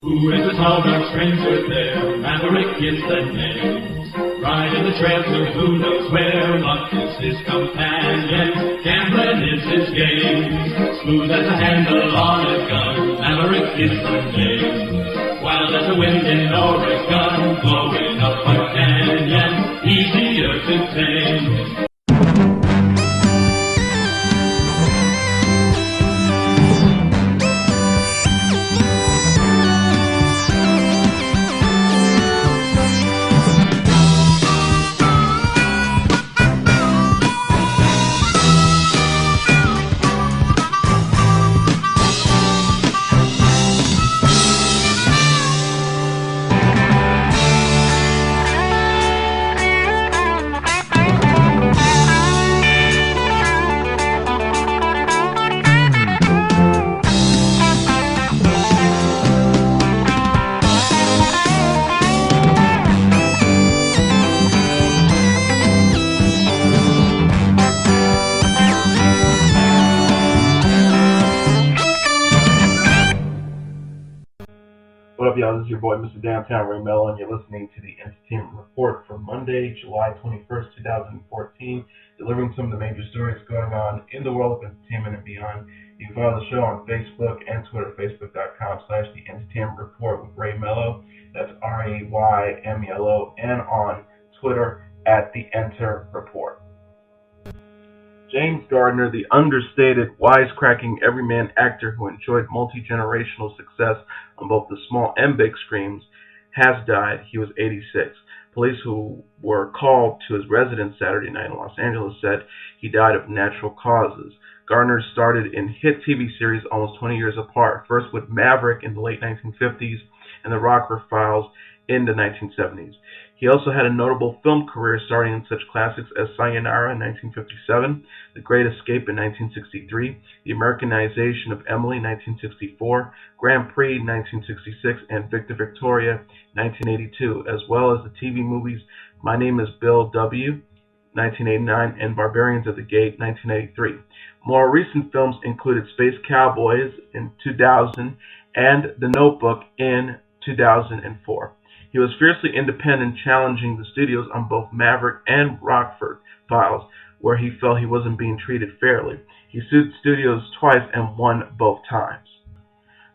Who is the tall dark stranger there? Maverick is the name. Riding the trail to who knows where. Luck is his companion. Gambling is his game. Smooth as a handle on his gun. Maverick is the name. Wild as the wind in Oregon. Blowing up a canyon. Easier to tame. What up, y'all? This is your boy, Mr. Downtown Ray Mello, and you're listening to the Entertainment Report for Monday, July 21st, 2014, delivering some of the major stories going on in the world of entertainment and beyond. You can follow the show on Facebook and Twitter, facebook.com/The Entertainment Report with Ray Mello. That's RAYMELO, and on Twitter @The Enter Report. James Garner, the understated, wisecracking everyman actor who enjoyed multi-generational success on both the small and big screens, has died. He was 86. Police who were called to his residence Saturday night in Los Angeles said he died of natural causes. Garner started in hit TV series almost 20 years apart, first with Maverick in the late 1950s and The Rockford Files in the 1970s. He also had a notable film career starting in such classics as Sayonara in 1957, The Great Escape in 1963, The Americanization of Emily 1964, Grand Prix 1966, and Victor Victoria 1982, as well as the TV movies My Name is Bill W. 1989 and Barbarians of the Gate 1983. More recent films included Space Cowboys in 2000 and The Notebook in 2004. He was fiercely independent, challenging the studios on both Maverick and Rockford Files, where he felt he wasn't being treated fairly. He sued studios twice and won both times.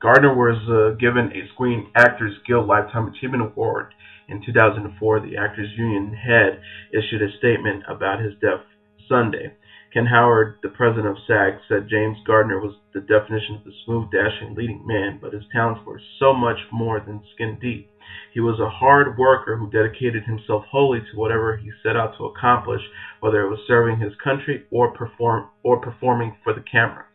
Garner was given a Screen Actors Guild Lifetime Achievement Award in 2004. The Actors Union head issued a statement about his death Sunday. Ken Howard, the president of SAG, said James Garner was the definition of the smooth, dashing leading man, but his talents were so much more than skin deep. He was a hard worker who dedicated himself wholly to whatever he set out to accomplish, whether it was serving his country or performing for the camera.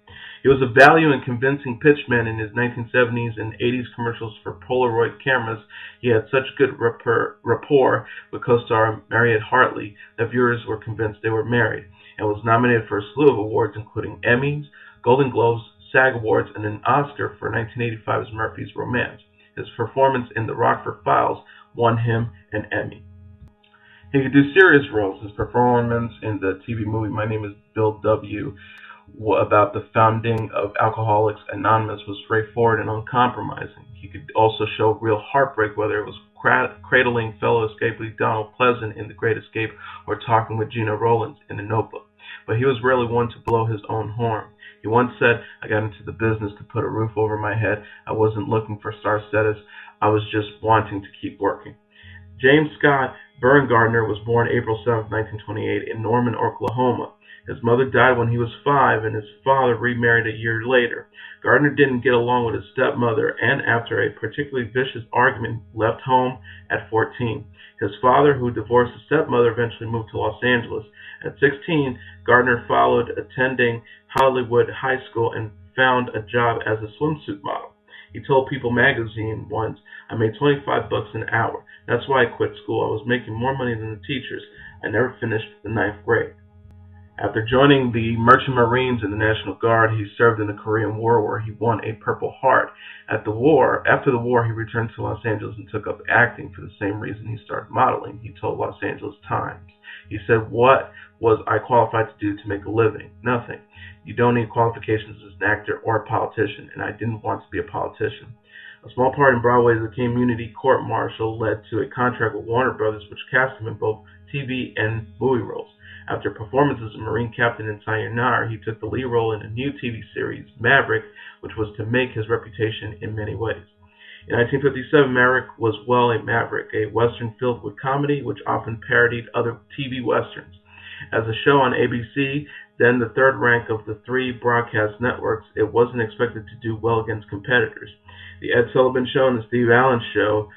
He was a value and convincing pitchman in his 1970s and 80s commercials for Polaroid cameras. He had such good rapport with co-star Mariette Hartley that viewers were convinced they were married, and was nominated for a slew of awards including Emmys, Golden Globes, SAG Awards, and an Oscar for 1985's Murphy's Romance. His performance in The Rockford Files won him an Emmy. He could do serious roles. His performance in the TV movie My Name is Bill W. about the founding of Alcoholics Anonymous was straightforward and uncompromising. He could also show real heartbreak, whether it was cradling fellow escapee Donald Pleasant in The Great Escape or talking with Gina Rowlands in The Notebook. But he was rarely one to blow his own horn. He once said, "I got into the business to put a roof over my head. I wasn't looking for star status. I was just wanting to keep working." James Scott Garner was born April 7, 1928 in Norman, Oklahoma. His mother died when he was 5, and his father remarried a year later. Garner didn't get along with his stepmother, and after a particularly vicious argument, left home at 14. His father, who divorced his stepmother, eventually moved to Los Angeles. At 16, Garner followed attending Hollywood High School and found a job as a swimsuit model. He told People magazine once, "I made $25 an hour. That's why I quit school. I was making more money than the teachers. I never finished the 9th grade." After joining the Merchant Marines in the National Guard, he served in the Korean War, where he won a Purple Heart. After the war, he returned to Los Angeles and took up acting for the same reason he started modeling. He told Los Angeles Times, he said, "What was I qualified to do to make a living? Nothing. You don't need qualifications as an actor or a politician, and I didn't want to be a politician. A small part in Broadway's community court-martial led to a contract with Warner Brothers, which cast him in both TV and movie roles. After performances as Marine Captain in Sayonara, he took the lead role in a new TV series, Maverick, which was to make his reputation in many ways. In 1957, Maverick was a maverick, a western filled with comedy, which often parodied other TV westerns. As a show on ABC, then the third rank of the three broadcast networks, it wasn't expected to do well against competitors, the Ed Sullivan Show and the Steve Allen Show,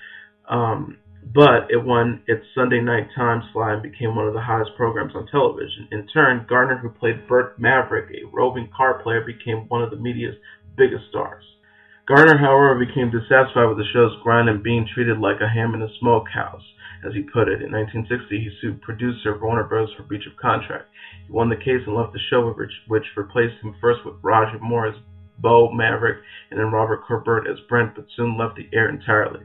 but it won its Sunday night time slot and became one of the hottest programs on television. In turn, Garner, who played Burt Maverick, a roving car player, became one of the media's biggest stars. Garner, however, became dissatisfied with the show's grind and being treated like a ham in a smokehouse, as he put it. In 1960, he sued producer Warner Bros. For breach of contract. He won the case and left the show, which replaced him first with Roger Moore as Bo Maverick and then Robert Corbett as Brent, but soon left the air entirely.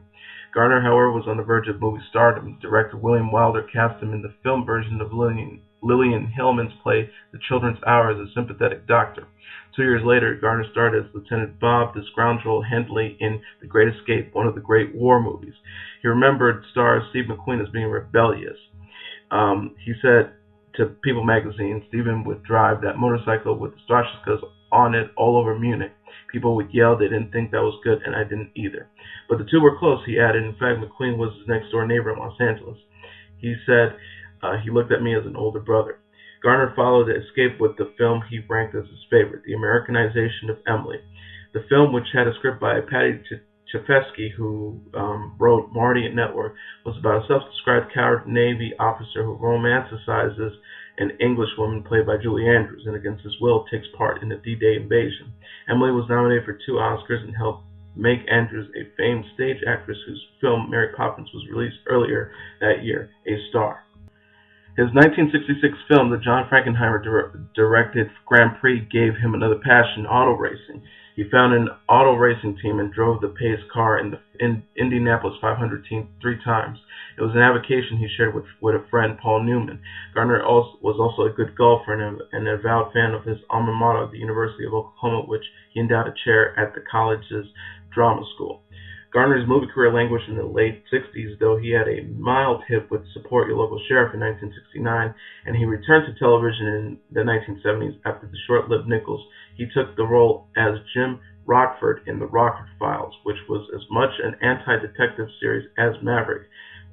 Garner, however, was on the verge of movie stardom. Director William Wilder cast him in the film version of Lillian Hillman's play The Children's Hour as a sympathetic doctor. 2 years later, Garner starred as Lieutenant Bob the Scoundrel Hendley in The Great Escape, one of the great war movies. He remembered star Steve McQueen as being rebellious. He said to People magazine, Stephen would drive that motorcycle with the swastikas on it all over Munich. People would yell, they didn't think that was good, and I didn't either. But the two were close, he added. In fact, McQueen was his next-door neighbor in Los Angeles. He said he looked at me as an older brother. Garner followed Escape with the film he ranked as his favorite, The Americanization of Emily. The film, which had a script by Patty Chayefsky, who wrote Marty at Network, was about a self-described coward Navy officer who romanticizes an English woman played by Julie Andrews and against his will takes part in the D-Day invasion. Emily was nominated for 2 Oscars and helped make Andrews, a famed stage actress whose film Mary Poppins was released earlier that year, a star. His 1966 film, the John Frankenheimer directed Grand Prix, gave him another passion, auto racing. He found an auto racing team and drove the Pace car in the Indianapolis 500 team 3 times. It was an avocation he shared with a friend, Paul Newman. Garner was also a good golfer and an avowed fan of his alma mater, the University of Oklahoma, which he endowed a chair at the college's drama school. Garner's movie career languished in the late 60s, though he had a mild hit with Support Your Local Sheriff in 1969, and he returned to television in the 1970s after the short-lived Nichols. He took the role as Jim Rockford in The Rockford Files, which was as much an anti-detective series as Maverick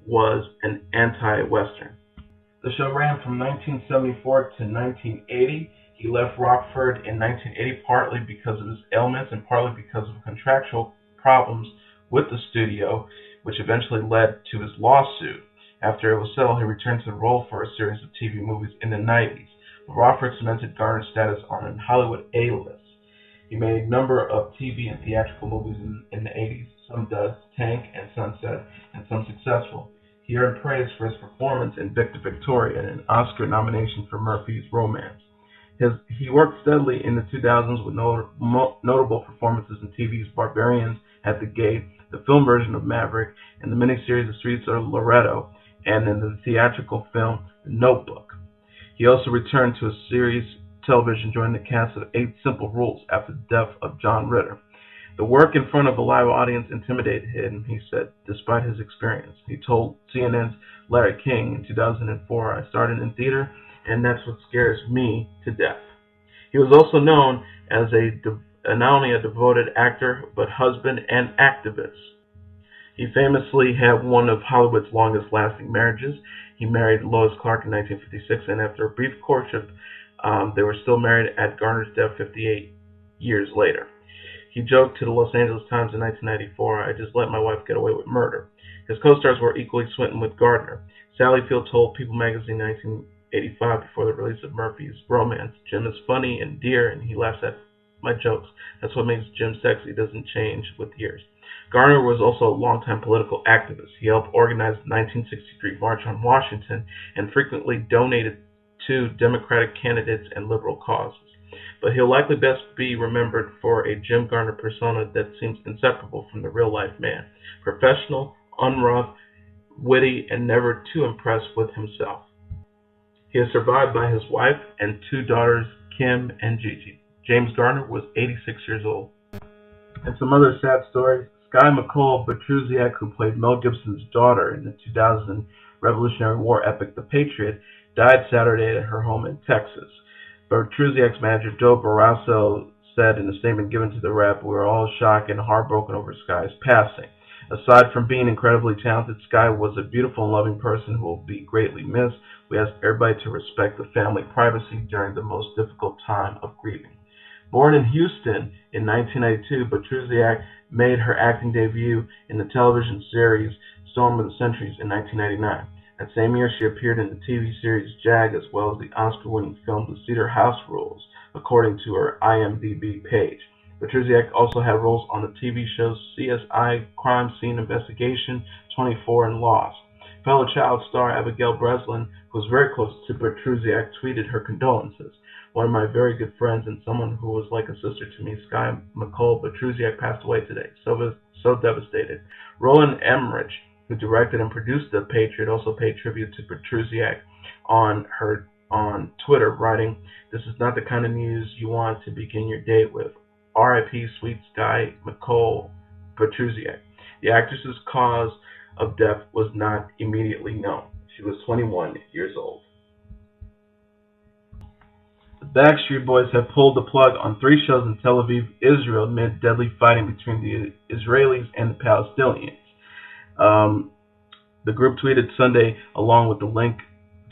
was an anti-Western. The show ran from 1974 to 1980. He left Rockford in 1980 partly because of his ailments and partly because of contractual problems with the studio, which eventually led to his lawsuit. After it was settled, he returned to the role for a series of TV movies in the 90s. Rockford cemented Garner's status on a Hollywood A-list. He made a number of TV and theatrical movies in the 80s, some duds, Tank and Sunset, and some successful. He earned praise for his performance in Victor Victoria and an Oscar nomination for Murphy's Romance. He worked steadily in the 2000s with notable performances in TV's Barbarians at the Gate, the film version of Maverick, and the miniseries The Streets of Loretto, and in the theatrical film The Notebook. He also returned to a series television joining the cast of 8 Simple Rules after the death of John Ritter. The work in front of a live audience intimidated him, he said, despite his experience. He told CNN's Larry King in 2004, I started in theater, and that's what scares me to death. He was also known as not only a devoted actor, but husband and activist. He famously had one of Hollywood's longest-lasting marriages. He married Lois Clark in 1956, and after a brief courtship, they were still married at Garner's death 58 years later. He joked to the Los Angeles Times in 1994, I just let my wife get away with murder. His co-stars were equally smitten with Garner. Sally Field told People magazine in 1985, before the release of Murphy's Romance, Jim is funny and dear, and he laughs at my jokes. That's what makes Jim sexy, doesn't change with years. Garner was also a longtime political activist. He helped organize the 1963 March on Washington and frequently donated to Democratic candidates and liberal causes. But he'll likely best be remembered for a Jim Garner persona that seems inseparable from the real-life man. Professional, unroughed, witty, and never too impressed with himself. He is survived by his wife and 2 daughters, Kim and Gigi. James Garner was 86 years old. And some other sad stories. Skye McCool Bartusiak, who played Mel Gibson's daughter in the 2000 Revolutionary War epic The Patriot, died Saturday at her home in Texas. Bartusiak's manager, Joe Barrasso, said in a statement given to the Rep, "We are all shocked and heartbroken over Skye's passing. Aside from being incredibly talented, Skye was a beautiful and loving person who will be greatly missed. We ask everybody to respect the family privacy during the most difficult time of grieving." Born in Houston in 1992, Bartusiak made her acting debut in the television series Storm of the Centuries in 1999. That same year, she appeared in the TV series Jag, as well as the Oscar-winning film The Cedar House Rules, according to her IMDb page. Bartusiak also had roles on the TV shows CSI Crime Scene Investigation, 24, and Lost. Fellow child star Abigail Breslin, who was very close to Bartusiak, tweeted her condolences. "One of my very good friends and someone who was like a sister to me, Skye McCool Bartusiak, passed away today. So devastated." Roland Emmerich, who directed and produced The Patriot, also paid tribute to Bartusiak on Twitter, writing, "This is not the kind of news you want to begin your day with. R.I.P. sweet Skye McCool Bartusiak." The actress's cause of death was not immediately known. She was 21 years old. The Backstreet Boys have pulled the plug on 3 shows in Tel Aviv, Israel, amid deadly fighting between the Israelis and the Palestinians. The group tweeted Sunday, along with the link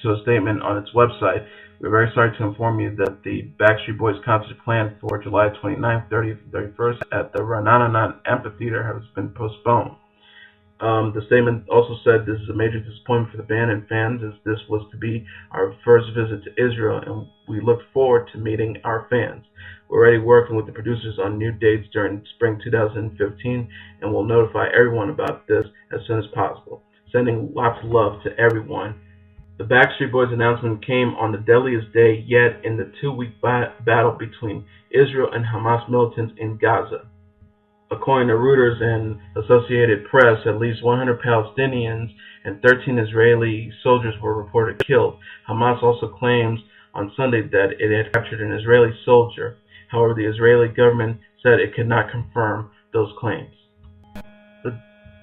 to a statement on its website, "We're very sorry to inform you that the Backstreet Boys concert planned for July 29th, 30th, and 31st at the Ra'anana Amphitheater has been postponed." The statement also said, "This is a major disappointment for the band and fans, as this was to be our first visit to Israel, and we look forward to meeting our fans. We're already working with the producers on new dates during spring 2015, and we'll notify everyone about this as soon as possible. Sending lots of love to everyone." The Backstreet Boys announcement came on the deadliest day yet in the 2-week battle between Israel and Hamas militants in Gaza. According to Reuters and Associated Press, at least 100 Palestinians and 13 Israeli soldiers were reported killed. Hamas also claims on Sunday that it had captured an Israeli soldier. However, the Israeli government said it could not confirm those claims. The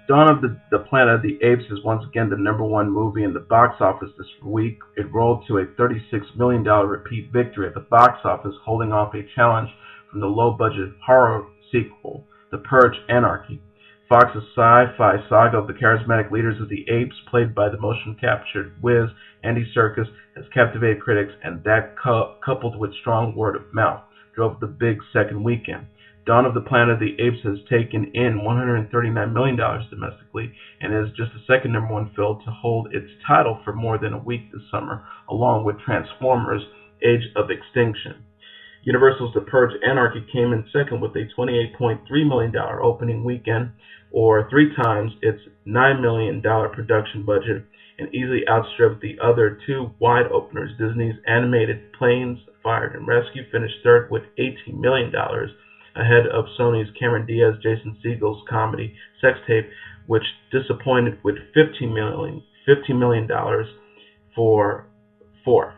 Dawn of the Planet of the Apes is once again the #1 movie in the box office this week. It rolled to a $36 million repeat victory at the box office, holding off a challenge from the low-budget horror sequel, The Purge: Anarchy. Fox's sci-fi saga of the charismatic leaders of the Apes, played by the motion-captured whiz Andy Serkis, has captivated critics, and that, coupled with strong word of mouth, drove the big second weekend. Dawn of the Planet of the Apes has taken in $139 million domestically, and is just the second #1 film to hold its title for more than a week this summer, along with Transformers: Age of Extinction. Universal's The Purge: Anarchy came in second with a $28.3 million opening weekend, or 3 times its $9 million production budget, and easily outstripped the other 2 wide openers. Disney's animated Planes, Fire and Rescue finished third with $18 million, ahead of Sony's Cameron Diaz, Jason Segel's comedy Sex Tape, which disappointed with $15 million for fourth.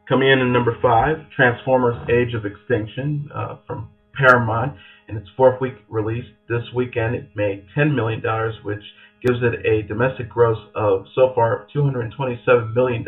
Coming in at number 5, Transformers: Age of Extinction from Paramount. In its 4th week release this weekend, it made $10 million, which gives it a domestic gross of so far $227 million.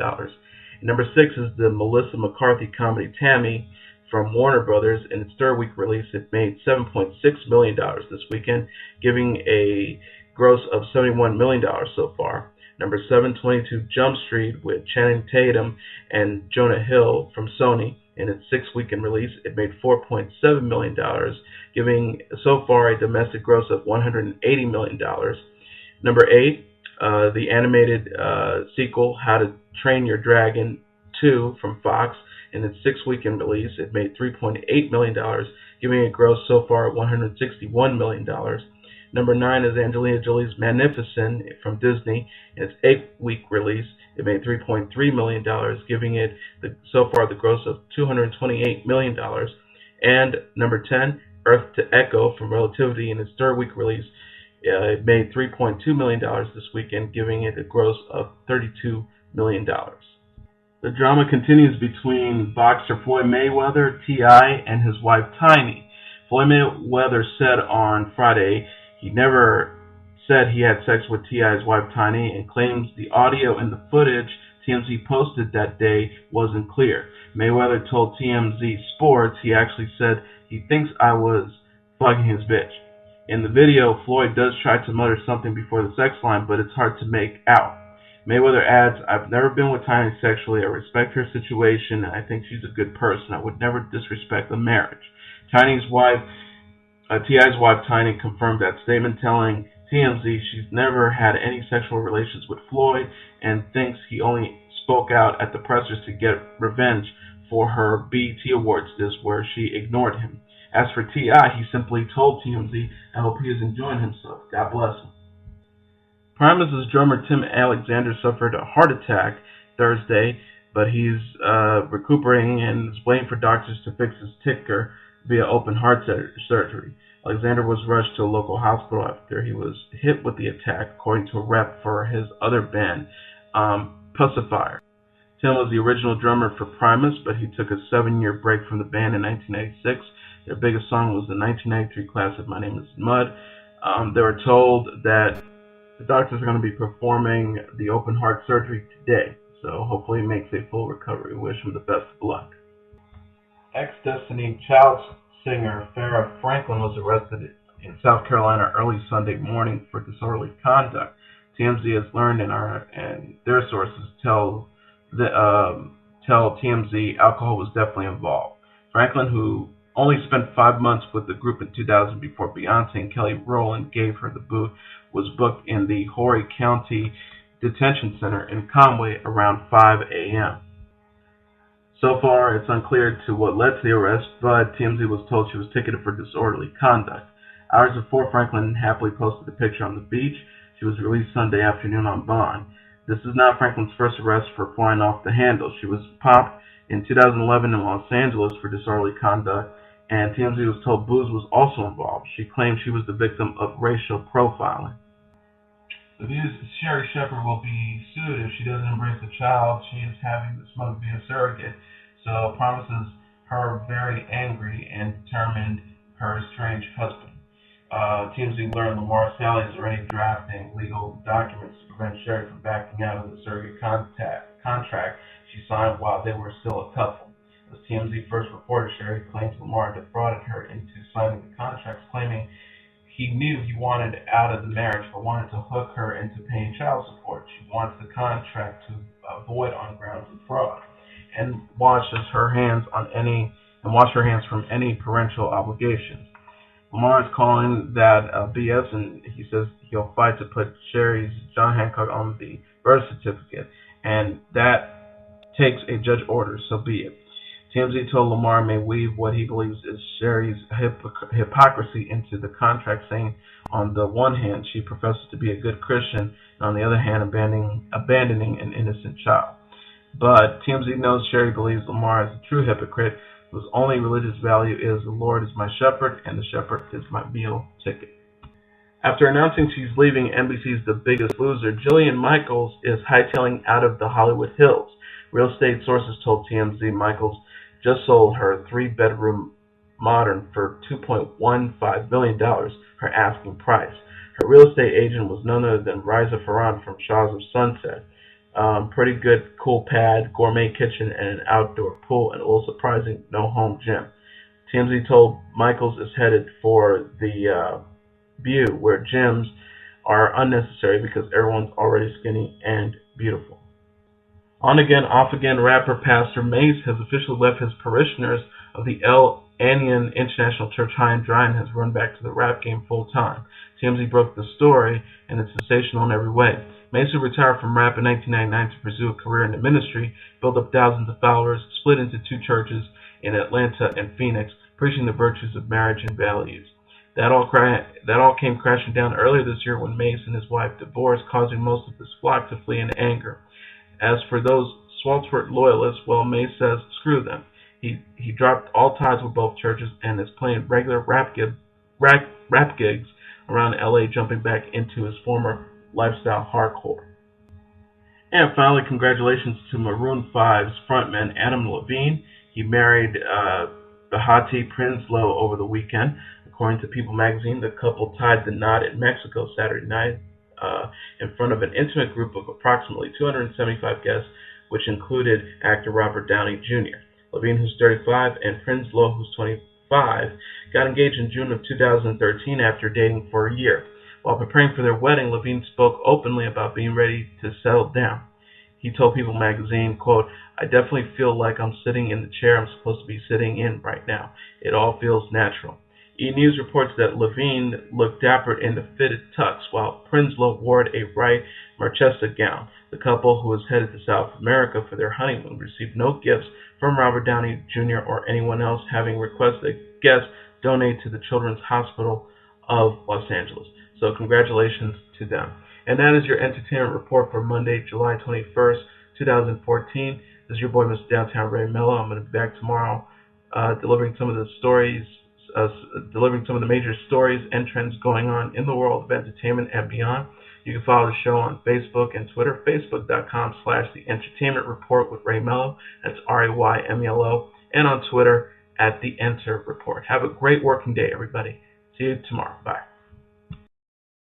Number 6 is the Melissa McCarthy comedy Tammy from Warner Brothers. In its 3rd week release, it made $7.6 million this weekend, giving a gross of $71 million so far. Number 7, 22 Jump Street with Channing Tatum and Jonah Hill from Sony. In its 6th weekend release, it made $4.7 million, giving so far a domestic gross of $180 million. Number 8, the animated sequel, How to Train Your Dragon 2 from Fox. In its 6th weekend release, it made $3.8 million, giving a gross so far of $161 million. Number 9 is Angelina Jolie's Magnificent from Disney. In its 8th week release, it made $3.3 million, giving it so far the gross of $228 million. And number 10, Earth to Echo from Relativity. In its 3rd week release, it made $3.2 million this weekend, giving it a gross of $32 million. The drama continues between boxer Floyd Mayweather, T.I., and his wife Tiny. Floyd Mayweather said on Friday he never said he had sex with T.I.'s wife Tiny, and claims the audio and the footage TMZ posted that day wasn't clear. Mayweather told TMZ Sports he actually said he thinks I was fucking his bitch. In the video, Floyd does try to mutter something before the sex line, but it's hard to make out. Mayweather adds, I've never been with Tiny sexually. I respect her situation, and I think she's a good person. I would never disrespect the marriage. Tiny's wife, T.I.'s wife Tiny, confirmed that statement, telling TMZ she's never had any sexual relations with Floyd and thinks he only spoke out at the pressers to get revenge for her BET Awards diss where she ignored him. As for T.I., he simply told TMZ, I hope he is enjoying himself. God bless him. Primus's drummer Tim Alexander suffered a heart attack Thursday, but he's recuperating and is waiting for doctors to fix his ticker via open heart surgery. Alexander was rushed to a local hospital after he was hit with the attack, according to a rep for his other band, Pacifier. Tim was the original drummer for Primus, but he took a 7-year break from the band in 1996. Their biggest song was the 1993 classic My Name is Mud. They were told that the doctors are going to be performing the open heart surgery today, so hopefully he makes a full recovery. Wish him the best of luck. Ex-Destiny Child singer Farrah Franklin was arrested in South Carolina early Sunday morning for disorderly conduct. TMZ has learned, and their sources tell TMZ alcohol was definitely involved. Franklin, who only spent 5 months with the group in 2000 before Beyonce and Kelly Rowland gave her the boot, was booked in the Horry County Detention Center in Conway around 5 a.m. So far, it's unclear to what led to the arrest, but TMZ was told she was ticketed for disorderly conduct. Hours before, Franklin happily posted a picture on the beach. She was released Sunday afternoon on bond. This is not Franklin's first arrest for flying off the handle. She was popped in 2011 in Los Angeles for disorderly conduct, and TMZ was told booze was also involved. She claimed she was the victim of racial profiling. The View's Sherry Shepherd will be sued if she doesn't embrace the child she is having this month via surrogate, so promises her very angry and determined her estranged husband. TMZ learned Lamar Sally is already drafting legal documents to prevent Sherry from backing out of the surrogate contract she signed while they were still a couple. As TMZ first reported, Sherry claims Lamar defrauded her into signing the contracts, claiming he knew he wanted out of the marriage but wanted to hook her into paying child support. She wants the contract to void on grounds of fraud and washes her hands from any parental obligations. Lamar is calling that BS, and he says he'll fight to put Sherry's John Hancock on the birth certificate, and that takes a judge order, so be it. TMZ told Lamar may weave what he believes is Sherry's hypocrisy into the contract, saying on the one hand she professes to be a good Christian, and on the other hand abandoning an innocent child. But TMZ knows Sherry believes Lamar is a true hypocrite whose only religious value is the Lord is my shepherd and the shepherd is my meal ticket. After announcing she's leaving NBC's The Biggest Loser, Jillian Michaels is hightailing out of the Hollywood Hills. Real estate sources told TMZ Michaels just sold her 3-bedroom modern for $2.15 billion, her asking price. Her real estate agent was none other than Riza Farhan from Shaws of Sunset. Pretty good, cool pad, gourmet kitchen, and an outdoor pool, and a little surprising, no home gym. TMZ told Michaels is headed for the View, where gyms are unnecessary because everyone's already skinny and beautiful. On again, off again, rapper Pastor Mace has officially left his parishioners of the El Anian International Church high and dry and has run back to the rap game full time. TMZ broke the story, and it's sensational in every way. Mace retired from rap in 1999 to pursue a career in the ministry, built up thousands of followers, split into 2 churches in Atlanta and Phoenix, preaching the virtues of marriage and values. That all came crashing down earlier this year when Mace and his wife divorced, causing most of his flock to flee in anger. As for those Swartzford loyalists, well, Mace says screw them. He dropped all ties with both churches and is playing regular rap gigs around LA, jumping back into his former lifestyle hardcore. And finally, congratulations to Maroon 5's frontman Adam Levine. He married Benhati Prinsloo over the weekend. According to People magazine, the couple tied the knot in Mexico Saturday night in front of an intimate group of approximately 275 guests, which included actor Robert Downey Jr. Levine, who's 35, and Prinsloo, who's 25, got engaged in June of 2013 after dating for a year. While preparing for their wedding, Levine spoke openly about being ready to settle down. He told People magazine, quote, "I definitely feel like I'm sitting in the chair I'm supposed to be sitting in right now. It all feels natural." E! News reports that Levine looked dapper in the fitted tux, while Prinsloo wore a bright Marchesa gown. The couple, who was headed to South America for their honeymoon, received no gifts from Robert Downey Jr. or anyone else, having requested that guests donate to the Children's Hospital of Los Angeles. So congratulations to them. And that is your entertainment report for Monday, July 21st, 2014. This is your boy, Mr. Downtown Ray Mello. I'm going to be back tomorrow delivering some of the major stories and trends going on in the world of entertainment and beyond. You can follow the show on Facebook and Twitter, facebook.com/The Entertainment Report with Ray Mello. That's RAYMELO. And on Twitter @The Enter Report. Have a great working day, everybody. See you tomorrow. Bye.